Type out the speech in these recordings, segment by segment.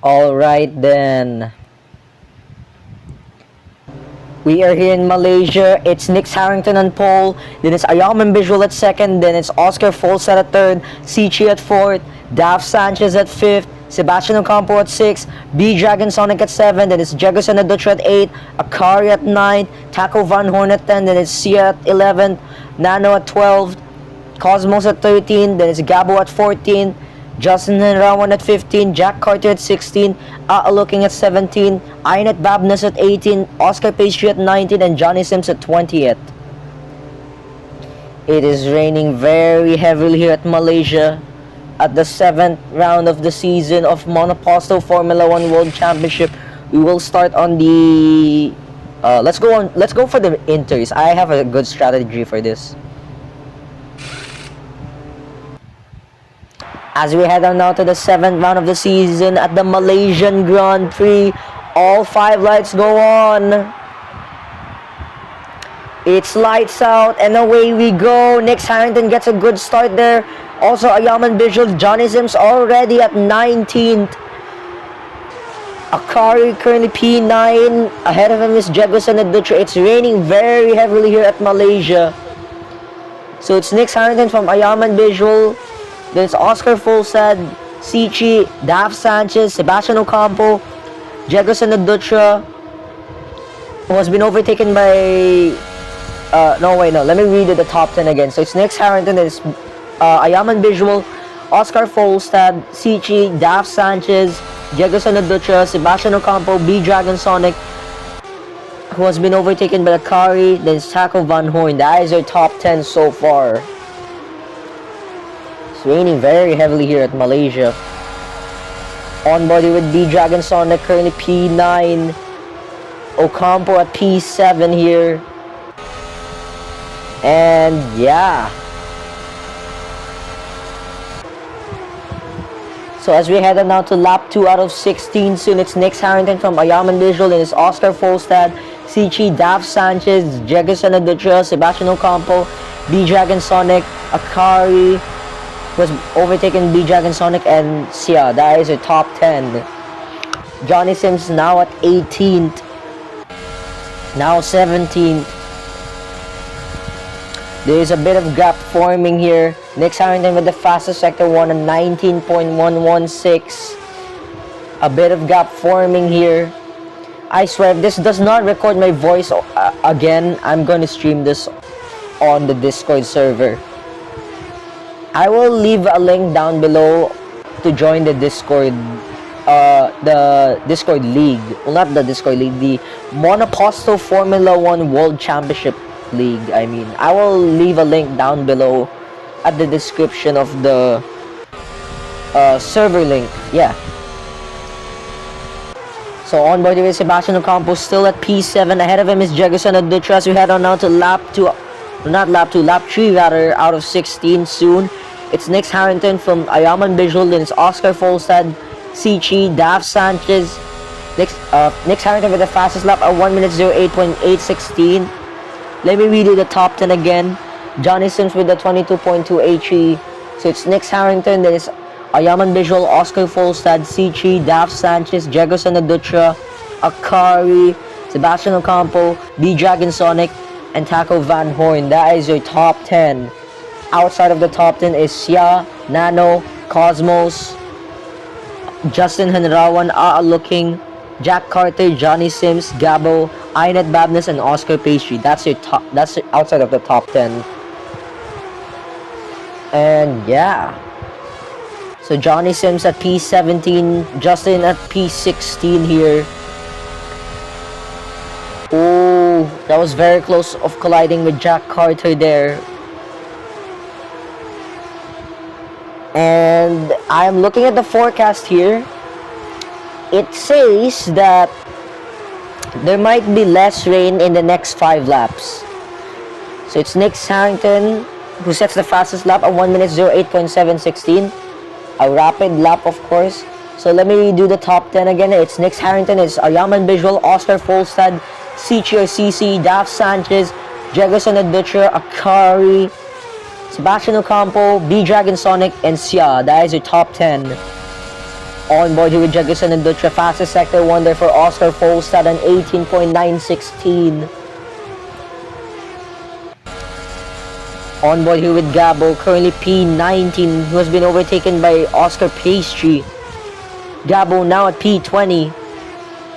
Alright then. We are here in Malaysia. It's Nick Harrington on pole. Then it's Ayaman Visual at second. Then it's Oscar Folstad at third. Sichi at fourth. Daf Sanchez at fifth. Sebastian Ocampo at 6, B Dragon Sonic at 7, then it's Jeggerson Adutra at 8, Akari at 9, Taco Van Horn at 10, then it's Sia at 11, Nano at 12, Cosmos at 13, then it's Gabo at 14, Justin Henrawan at 15, Jack Carter at 16, Looking at 17, Inet Babnas at 18, Oscar Pastry at 19, and Johnny Sims at 20th. It is raining very heavily here at Malaysia at the 7th round of the season of Monoposto Formula 1 World Championship. We will start on the let's go for the inters. I have a good strategy for this. As we head on now to the 7th round of the season at the Malaysian Grand Prix, all 5 lights go on. It's lights out and away we go. Nick Harrington gets a good start there. Also Ayaman Visual, Johnny Sims already at 19th. Akari currently P9. Ahead of him is Jeggerson Adutra. It's raining very heavily here at Malaysia. So it's Nick Harrington from Ayaman Visual. Then it's Oscar Folstad, Sichi, Daf Sanchez, Sebastian Ocampo, Jeggerson Adutra, who has been overtaken by let me read the top 10 again. So it's Nick Harrington, it's Ayaman Visual, Oscar Folstad, Sichi, Daf Sanchez, Jeggerson Adutra, Sebastian Ocampo, B Dragon Sonic, who has been overtaken by Akari, then it's Taco Van Horn. That is our top 10 so far. It's raining very heavily here at Malaysia. On body with B Dragon Sonic currently P9, Ocampo at P7 here. And yeah. So as we head on now to lap 2 out of 16 soon, it's Nick Harrington from Ayaman Visual, and it's Oscar Folstad, Sichi, Daf Sanchez, Jeggerson Adutra, Sebastian Ocampo, B Dragon Sonic, Akari was overtaken B Dragon Sonic, and Sia. That is a top 10. Johnny Sims now at 18th. Now 17th. There is a bit of gap forming here. Nick Harrington with the fastest sector 1 at 19.116. A bit of gap forming here. I swear, if this does not record my voice again, I'm going to stream this on the Discord server. I will leave a link down below to join the Discord League. Well, not the Discord League, the Monoposto Formula 1 World Championship League. I mean, I will leave a link down below at the description of the server link. Yeah. So on board with Sebastian Ocampo still at P7. Ahead of him is Jeggerson Adutra. So we head on now to lap 3 rather, out of 16 soon. It's Nick Harrington from Ayaman Visual, then it's Oscar Folstad, Sichi, Daf Sanchez. Nick Harrington with the fastest lap at 1 minute 08.816. Let me read you the top 10 again. Johnny Sims with the 22.283. So it's Nick Harrington, then it's Ayaman Visual, Oscar Folstad, Sichi, Daf Sanchez, Jeggerson Adutra, Akari, Sebastian Ocampo, B Dragon Sonic, and Taco Van Horn. That is your top 10. Outside of the top 10 is Sia, Nano, Cosmos, Justin Henrawan, Looking, Jack Carter, Johnny Sims, Gabo, Inet Babnas, and Oscar Pastry. That's your top. That's outside of the top 10. And yeah. So Johnny Sims at P17, Justin at P16 here. Oh, that was very close of colliding with Jack Carter there. And I'm looking at the forecast here. It says that there might be less rain in the next 5 laps. So it's Nick Harrington who sets the fastest lap at 1 minute 08.716. A rapid lap, of course. So let me do the top 10 again. It's Nick Harrington, it's Ayaman Visual, Oscar Folstad, Sichi or CC, Daf Sanchez, Jeggerson Adutra, Akari, Sebastian Ocampo, B Dragon Sonic, and Sia. That is your top 10. On board here with Jegerson and Dutra. Fastest sector 1 there for Oscar Folstad on 18.916. On board here with Gabo, currently P19, who has been overtaken by Oscar Pastry. Gabo now at P20.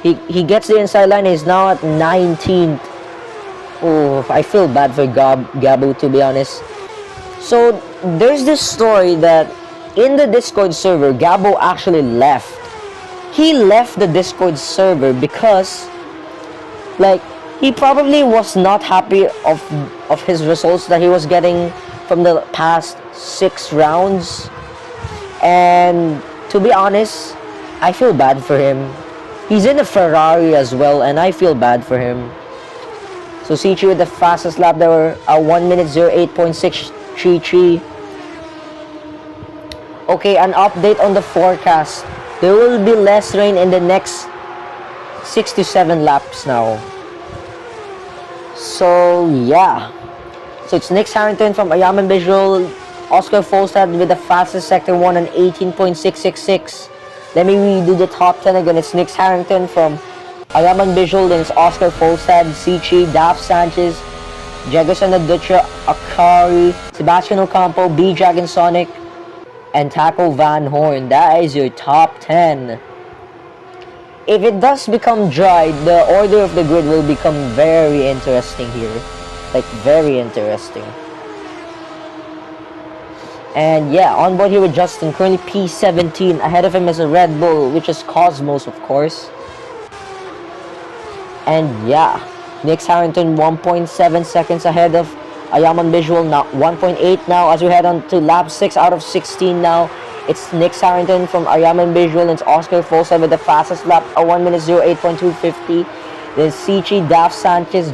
He gets the inside line, he's now at 19th. Oh, I feel bad for Gabo, to be honest. So, there's this story that in the Discord server, Gabo actually left. He left the Discord server because, like, he probably was not happy of his results that he was getting from the past 6 rounds. And to be honest, I feel bad for him. He's in a Ferrari as well, and I feel bad for him. So Sichi with the fastest lap there, a 1 minute 08.633. Okay, an update on the forecast. There will be less rain in the next 6 to 7 laps now. So yeah. So it's Nick Harrington from Ayaman Visual. Oscar Folstad with the fastest sector 1 on 18.666. Let me redo the top 10 again. It's Nick Harrington from Ayaman Visual. Then it's Oscar Folstad, Sichi, Daf Sanchez, Jegerson Dutra, Akari, Sebastian Ocampo, B Dragon Sonic, and Taco Van Horn. That is your top 10. If it does become dry, the order of the grid will become very interesting here. Like, very interesting. And yeah, on board here with Justin, currently P17. Ahead of him is a Red Bull, which is Cosmos, of course. And yeah, Nick Harrington 1.7 seconds ahead of Ayaman Visual, now 1.8 now as we head on to lap 6 out of 16 now. It's Nick Harrington from Ayaman Visual, and it's Oscar Folstad with the fastest lap, a 1 minute 08.250. Then Sichi, Daf Sanchez,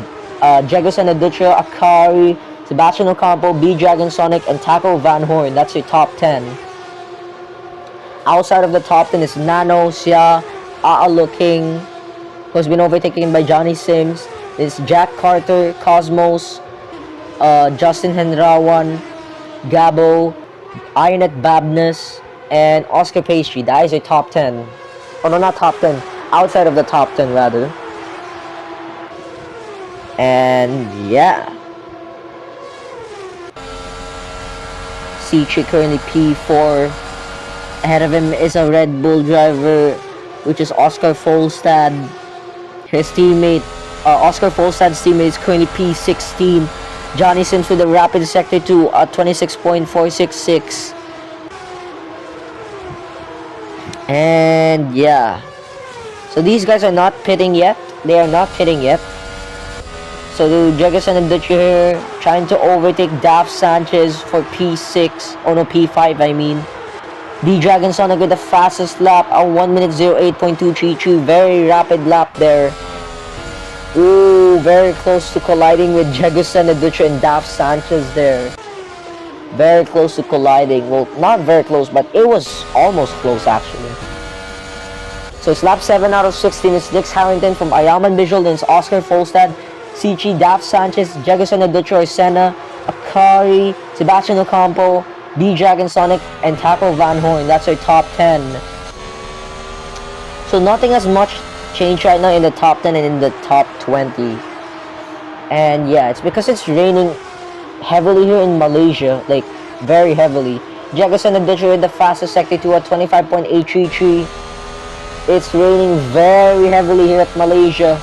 Jegerson Dutra, Akari, Sebastian Ocampo, B Dragon Sonic, and Taco Van Horn. That's your top 10. Outside of the top 10 is Nano, Sia, Aalo King, who's been overtaken by Johnny Sims. There's Jack Carter, Cosmos, Justin Henrawan, Gabo, Ironet Babness, and Oscar Pastry. That is your top 10. Oh no, not top 10. Outside of the top 10 rather. And yeah. Sichi currently P4. Ahead of him is a Red Bull driver, which is Oscar Folstad. His teammate, Oscar Folstad's teammate is currently P16. Johnny Sims with the rapid sector 2 at 26.466. And yeah. So these guys are not pitting yet. They are not pitting yet. So the Jegerson and Dutch here trying to overtake Daf Sanchez for P6. Oh no, P5 I mean. The Dragon Sonic with the fastest lap, a 1 minute 08.233. Very rapid lap there. Ooh, very close to colliding with Jegerson and Dutch and Daf Sanchez there. Very close to colliding. Well, not very close, but it was almost close actually. So it's lap 7 out of 16. It's Nick Harrington from Ayaman Visual. Then it's Oscar Folstad, Sichi, Daf Sanchez, Jegerson and Dutch, Senna, Akari, Sebastian Ocampo, B Dragon Sonic, and Taco Van Horn. That's our top 10. So nothing has much changed right now in the top 10 and in the top 20. And yeah, it's because it's raining heavily here in Malaysia, like very heavily. Jegerson and Dutch with the fastest sector 2 at 25.833. It's raining very heavily here at Malaysia.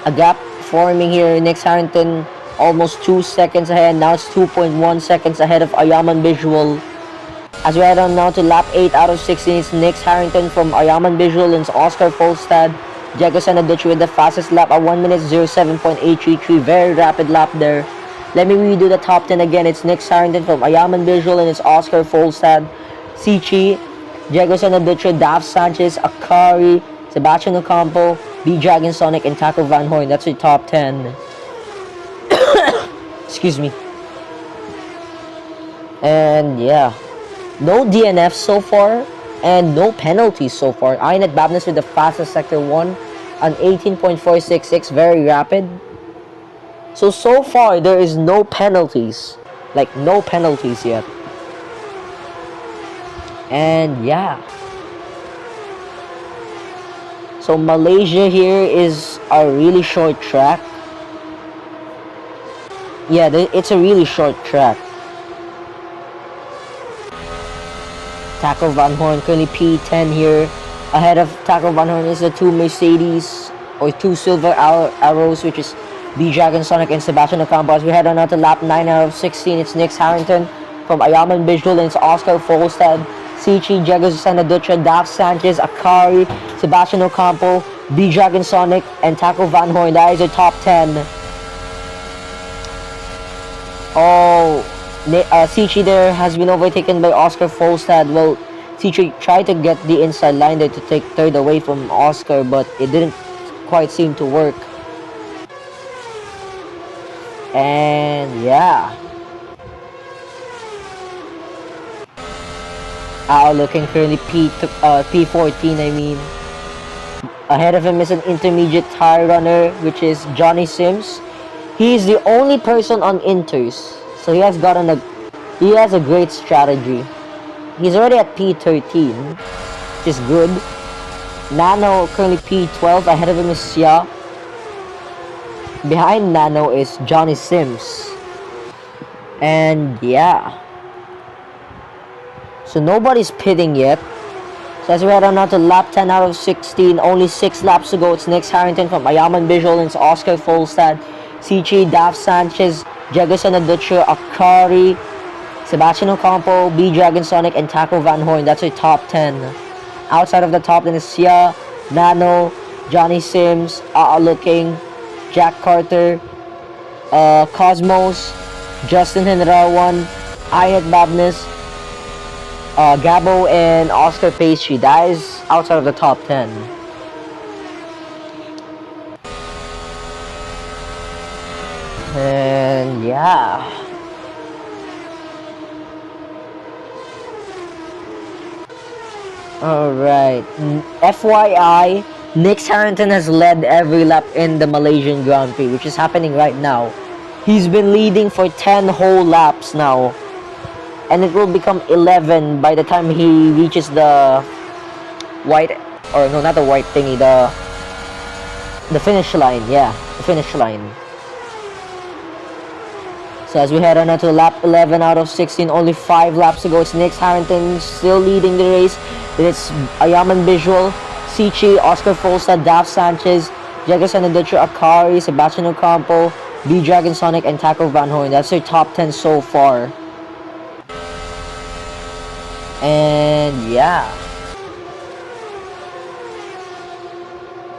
A gap forming here. Nick Harrington almost 2 seconds ahead. Now it's 2.1 seconds ahead of Ayaman Visual. As we head on now to lap 8 out of 16, it's Nick Harrington from Ayaman Visual and it's Oscar Folstad. Jegerson and Dutch with the fastest lap at 1 minute 07.833. Very rapid lap there. Let me redo the top 10 again. It's Nick Harrington from Ayaman Visual and it's Oscar Folstad, Sichi, Jegerson and Dutch, Daf Sanchez, Akari, Sebastian Ocampo, B Dragon Sonic, and Taco Van Horn. That's your top 10. Excuse me. And yeah, no DNFs so far and no penalties so far. Ironet Babness with the fastest sector 1 on 18.466, very rapid. So far there is no penalties, like no penalties yet. And yeah. So Malaysia here is a really short track. Yeah, it's a really short track. Taco Van Horn currently P10 here. Ahead of Taco Van Horn is the two Mercedes or two silver arrows, which is B-Dragon Sonic and Sebastian Ocampo. As we head on out to lap 9 out of 16, it's Nick Harrington from Ayaman Visual, and it's Oscar Folstad, Sichi, Diego Dutra, Daf Sanchez, Akari, Sebastian Ocampo, B-Dragon Sonic, and Taco Van Horn. That is the top 10. Oh, Sichi there has been overtaken by Oscar Folstad. Well, Sichi tried to get the inside line there to take third away from Oscar, but it didn't quite seem to work. And yeah. Looking currently P14, I mean. Ahead of him is an intermediate tire runner, which is Johnny Sims. He is the only person on inters, so he has a great strategy. He's already at P13, which is good. Nano currently P12. Ahead of him is Xia. Behind Nano is Johnny Sims. And yeah. So nobody's pitting yet. So as we head on now to lap 10 out of 16, only 6 laps to go. It's Nick Harrington from Ayaman Visual, and it's Oscar Folstad, Sichi, Daf Sanchez, Jegason Aducho, Akari, Sebastian Ocampo, B-Dragon Sonic, and Taco Van Horn. That's your top 10. Outside of the top 10 is Sia, Nano, Johnny Sims, Looking, Jack Carter, Cosmos, Justin Henrawan, Ayat Babnis, Gabo, and Oscar Pastry. That is outside of the top 10. And yeah. Alright. FYI, Nick Harrington has led every lap in the Malaysian Grand Prix, which is happening right now. He's been leading for 10 whole laps now. And it will become 11 by the time he reaches the white, or no, not the white thingy, the finish line. Yeah, the finish line. So as we head on to lap 11 out of 16, only 5 laps to go. It's Nick Harrington still leading the race. Then it's Ayaman Visual, Sichi, Oscar Folstad, Daf Sanchez, Jegason Aducho, Akari, Sebastian Ocampo, B-Dragon Sonic, and Taco Van Horn. That's their top 10 so far. And yeah.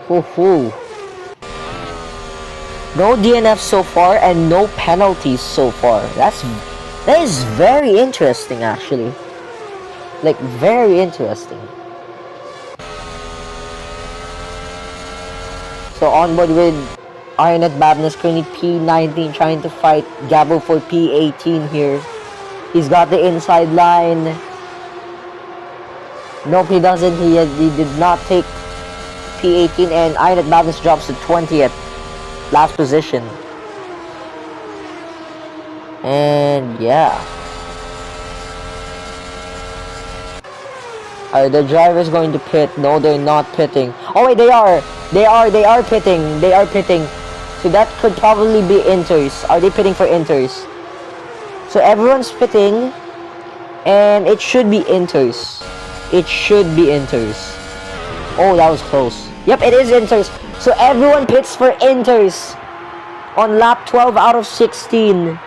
Woohoo. No DNF so far and no penalties so far. That is very interesting, actually. Like, very interesting. So on board with Ionet Babness, currently P19, trying to fight Gabo for P18 here. He's got the inside line. Nope, he doesn't. He did not take P18, and Ionet Babness drops to 20th. Last position. And yeah. Are the drivers going to pit? No, they're not pitting. Oh wait, they are pitting. They are pitting. So that could probably be inters. Are they pitting for inters? So everyone's pitting, and it should be inters. It should be inters. Oh, that was close. Yep, it is inters. So everyone pits for inters on lap 12 out of 16.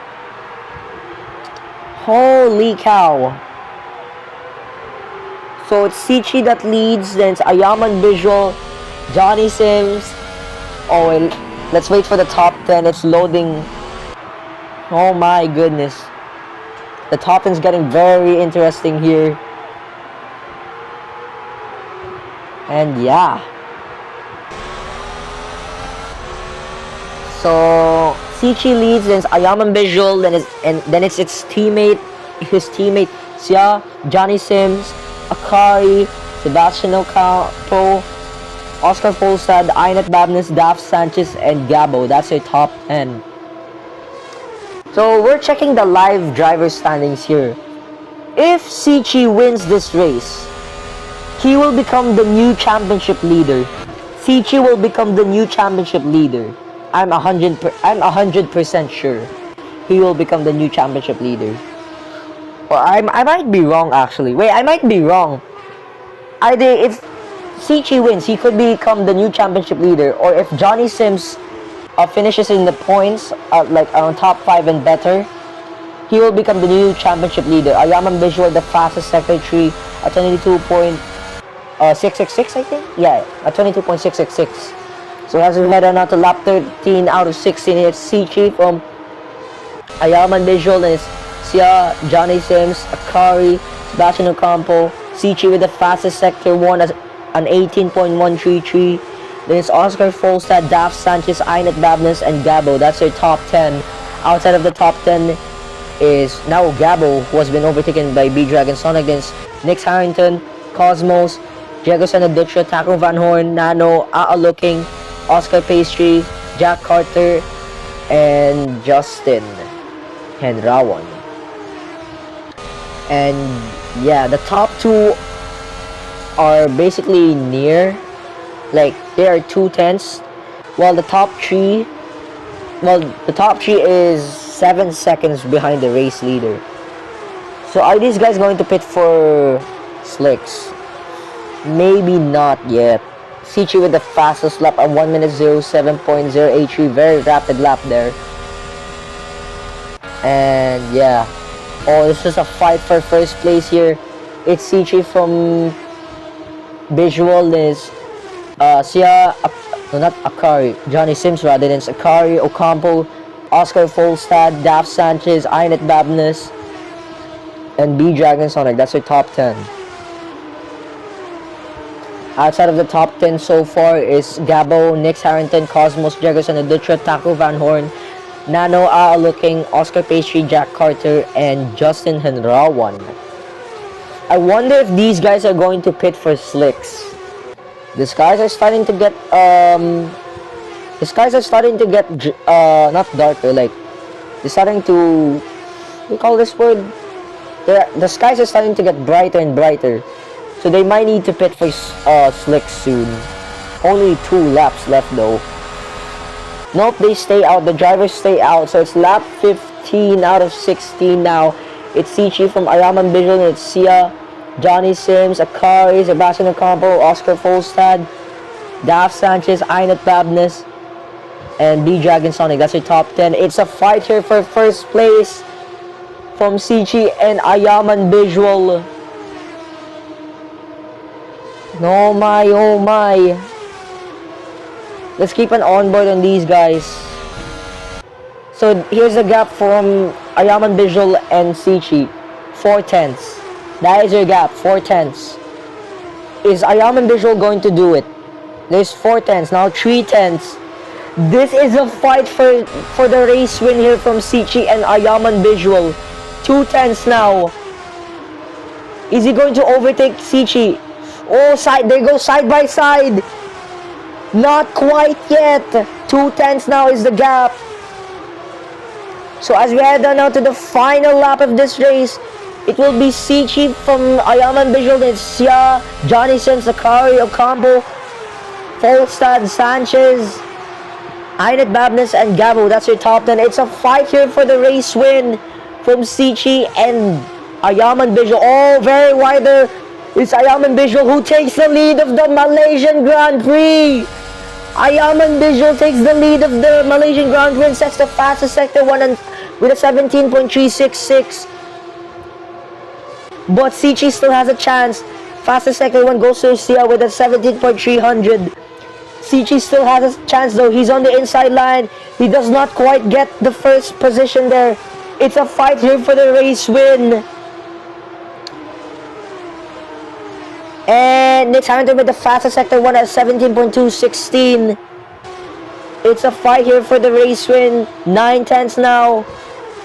Holy cow. So it's Sichi that leads, then it's Ayaman Visual, Johnny Sims. Oh, and let's wait for the top 10. It's loading. Oh my goodness. The top 10 is getting very interesting here. And yeah. So Sichi leads, then it's Ayaman Visual, then it's his teammate Sia, Johnny Sims, Akari, Sebastian Ocampo, Oscar Folstad, Ionet Babness, Daf Sanchez, and Gabo. That's your top 10. So we're checking the live driver standings here. If Sichi wins this race, he will become the new championship leader. Sichi will become the new championship leader. I'm 100% sure he will become the new championship leader. Or I might be wrong actually. Wait, I might be wrong. Either if Sichi wins, he could become the new championship leader, or if Johnny Sims finishes in the points like around top 5 and better, he will become the new championship leader. Ayaman Visual, the fastest sector 3 at 22.666, I think. Yeah, at 22.666. So as we head on out to lap 13 out of 16, it's Sichi from Ayaman Visual, and it's Sia, Johnny Sims, Akari, Sebastian Ocampo. Sichi with the fastest sector 1 as an 18.133. Then it's Oscar Folstad, Daf Sanchez, Ainet Babness, and Gabo. That's their top 10. Outside of the top 10 is now Gabo, who has been overtaken by B-Dragon Sonic. Then it's Nix Harrington, Cosmos, Diego Sanaditra, Taco Van Horn, Nano, Looking, Oscar Pastry, Jack Carter, and Justin Henrawan. And yeah, the top 2 are basically near, like they are 2/10, while the top 3 is 7 seconds behind the race leader. So are these guys going to pit for slicks? Maybe not yet. Sichi with the fastest lap at 1 minute 07.083, very rapid lap there. And yeah, this is a fight for first place here. It's Sichi from Visual, is Sia, no, not Akari, Johnny Sims rather, than Akari, Ocampo, Oscar Folstad, Daf Sanchez, Ainet Babness, and B-Dragon Sonic. That's their top 10. Outside of the top 10 so far is Gabo, Nix Harrington, Cosmos, Jefferson Adutra, Taco Van Horn, Nano, Looking, Oscar Pastry, Jack Carter, and Justin Henrawan. I wonder if these guys are going to pit for slicks. The skies are starting to get not darker, like they're starting to, what do you call this word? The skies are starting to get brighter and brighter. So they might need to pit for slicks soon. Only 2 laps left though. Nope, they stay out. The drivers stay out. So it's lap 15 out of 16 now. It's Sichi from Ayaman Visual, and it's Sia, Johnny Sims, Akari, Sebastian Ocampo, Oscar Folstad, Daf Sanchez, Ainet Babness, and B-Dragon Sonic. That's your top 10. It's a fight here for first place from Sichi and Ayaman Visual. No my, oh my. Let's keep an onboard on these guys. So here's the gap from Ayaman Visual and Sichi. 4/10. That is your gap, 4/10. Is Ayaman Visual going to do it? There's 4/10, now 3/10. This is a fight for the race win here from Sichi and Ayaman Visual. 2/10 now. Is he going to overtake Sichi? Oh, they go side by side. Not quite yet. 2/10 now is the gap. So as we head on now to the final lap of this race, it will be Sichi from Ayaman Visual, and Sia, Johnny Sims, Akari, Ocampo, Folstad, Sanchez, Ainet Babness, and Gabo. That's your top 10. It's a fight here for the race win from Sichi and Ayaman Visual. Oh, very wide there. It's Ayaman Visual who takes the lead of the Malaysian Grand Prix. Ayaman Visual takes the lead of the Malaysian Grand Prix and sets the fastest sector 1 with a 17.366. But Sichi still has a chance. Fastest sector 1 goes to Sia with a 17.300. Sichi still has a chance though. He's on the inside line. He does not quite get the first position there. It's a fight here for the race win. And Nix Harrington with the fastest sector 1 at 17.216. It's a fight here for the race win. 9/10 now.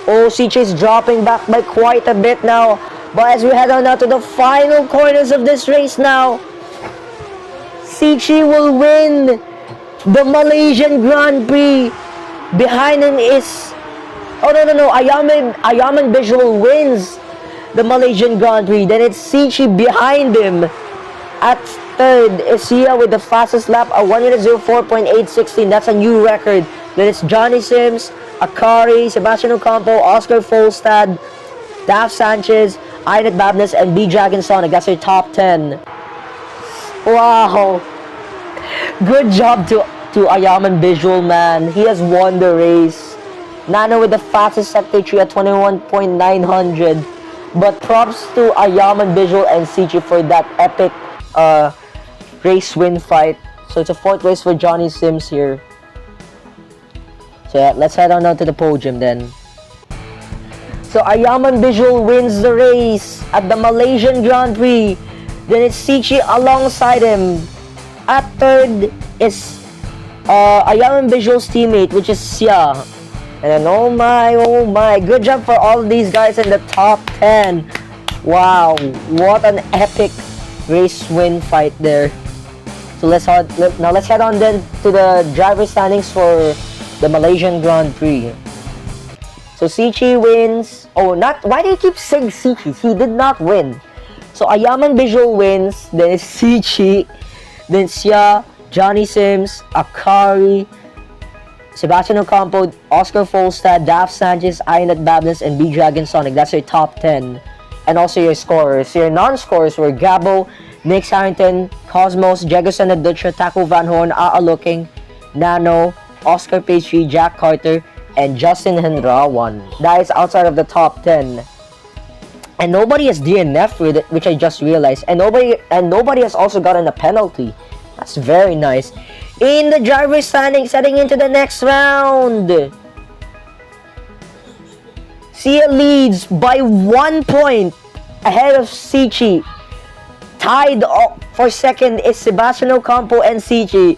Oh, Sichi is dropping back by quite a bit now. But as we head on now to the final corners of this race now, Sichi will win the Malaysian Grand Prix. Behind him is, oh no, Ayaman Visual wins the Malaysian Grand Prix. Then it's Sichi behind him. At third is Sia with the fastest lap, a 1:04.816. That's a new record. Then it's Johnny Sims, Akari, Sebastian Ocampo, Oscar Folstad, Daf Sanchez, Inet Babness, and B Dragon Sonic. That's your top 10. Wow. Good job to Ayaman Visual, man. He has won the race. Nano with the fastest sector 3 at 21.900. But props to Ayaman Visual and Sichi for that epic race win fight. So it's a fourth race for Johnny Sims here. So yeah, let's head on down to the podium then. So Ayaman Visual wins the race at the Malaysian Grand Prix. Then it's Sichi alongside him. At third is Ayaman Visual's teammate, which is Sia. And then oh my, good job for all of these guys in the top 10. Wow, what an epic race win fight there. So let's head on then to the driver standings for the Malaysian Grand Prix. So Sichi wins. Oh, not, why do you keep saying Sichi? He did not win. So Ayaman Visual wins. Then it's Sichi. Then Sia, Johnny Sims, Akari, Sebastian Ocampo, Oscar Folstad, Daf Sanchez, Inet Babness, and B Dragon Sonic. That's your top 10. And also your scorers. Your non-scorers were Gabo, Nick Harrington, Cosmos, Jegosan Adutra, Taco Van Horn, Looking, Nano, Oscar Pastry, Jack Carter, and Justin Henrawan. That is outside of the top 10. And nobody has DNF with it, which I just realized. And nobody has also gotten a penalty. That's very nice. In the driver's standings, heading into the next round, Sia leads by 1 point ahead of Sichi. Tied for second is Sebastian Ocampo and Sichi.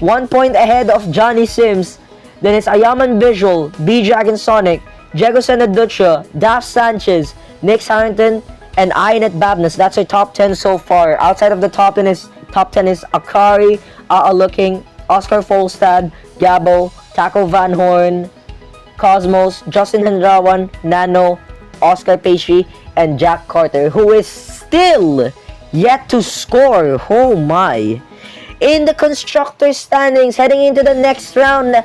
1 point ahead of Johnny Sims. Then it's Ayaman Visual, B Dragon Sonic, Jegosan Adutra, Daf Sanchez, Nick Harrington, and Inet Babness. That's our top 10 so far. Outside of the top 10 is Akari, Looking, Oscar Folstad, Gabo, Taco Van Horn, Cosmos, Justin Hendrawan, Nano, Oscar Pastry, and Jack Carter, who is still yet to score. Oh my. In the constructor standings, heading into the next round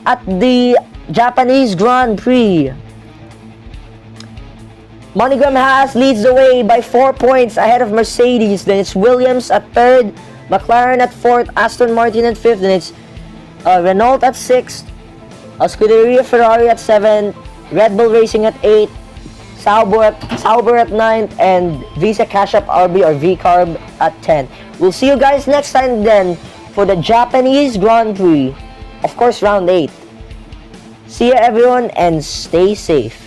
at the Japanese Grand Prix, MoneyGram Haas leads the way by 4 points ahead of Mercedes. Then it's Williams at third, McLaren at fourth, Aston Martin at fifth. Then it's Renault at sixth, Scuderia Ferrari at seventh, Red Bull Racing at eighth, Sauber at ninth, and Visa Cash App RB or VCarb at 10. We'll see you guys next time then for the Japanese Grand Prix. Of course, round 8. See ya everyone and stay safe.